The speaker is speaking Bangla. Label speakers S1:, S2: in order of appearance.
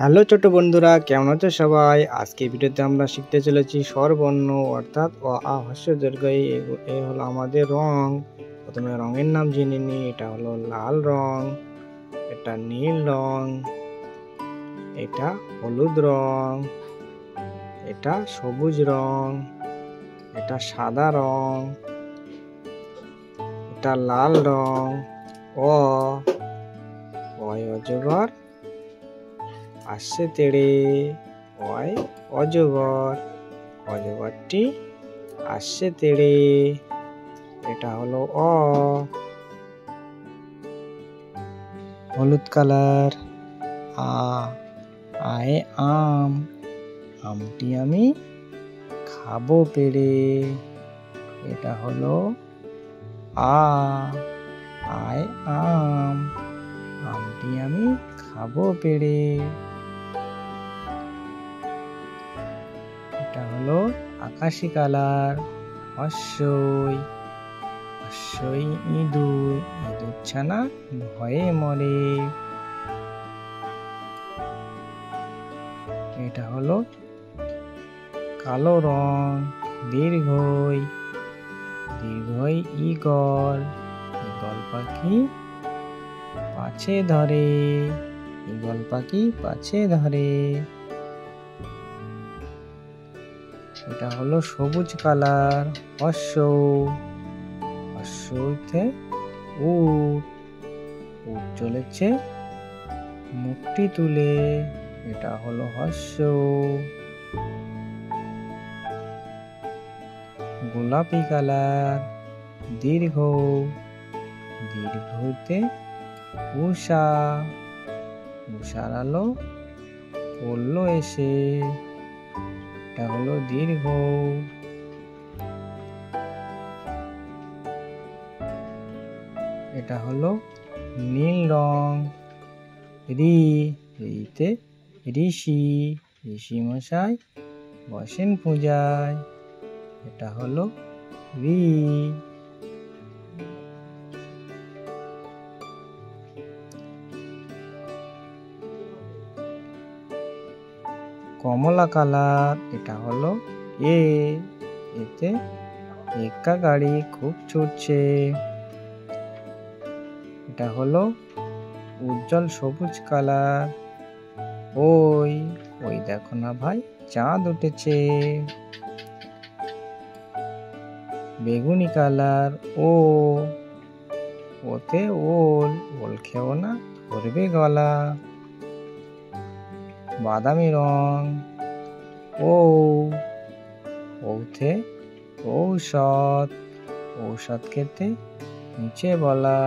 S1: হ্যালো ছোট বন্ধুরা, কেমন আছো সবাই? আজকে ভিডিওতে আমরা শিখতে চলেছি স্বরবর্ণ অর্থাৎ অ আ হ্রস্ব ই দীর্ঘ ই। এই হলো আমাদের রং। প্রথমে রঙের নাম জেনে নিই। এটা হলো লাল রং, এটা নীল রং, এটা হলুদ রং, এটা সবুজ রং, এটা সাদা রং, এটা লাল রং। অয় অজগর, আসছে তেড়ে, অয় অজগর, অজগরটি আসছে তেড়ে। এটা হলো অ। হলুদ কালার, আয় আম, আমটি আমি খাবো পেড়ে। এটা হলো আয় আম, আমটি আমি খাবো পেড়ে। এটা হলো আকাশি কালার, হস্যই ইঁদুর, ইঁদুর ছানা ভয়ে মরে। এটা হলো কালো রং, দীর্ঘই ঈগল, ঈগল পাখি পাছে ধরে, ঈগল পাখি পাছে ধরে। এটা হলো সবুজ কালার, হস্যতে উট চলেছে মুখটি তুলে। এটা হলো হস্য। গোলাপি কালার, দীর্ঘতে উষার আলো পড়লো এসে। এটা হলো দীর্ঘ। এটা হলো নীল রং, ঋতে ঋষি মশাই বসেন পূজায়। এটা হলো ঋ। কমলা কালার, এটা হলো এতে একা গাড়ি খুব ছুটছে। এটা হলো উজ্জ্বল সবুজ কালার, ওই দেখো না ভাই, চাঁদ উঠেছে। বেগুনি কালার, ওতে ওল খেও না, ধরবে গলা। বাদামি রং, ওতে ঔষধ খেতে নিচে বলা।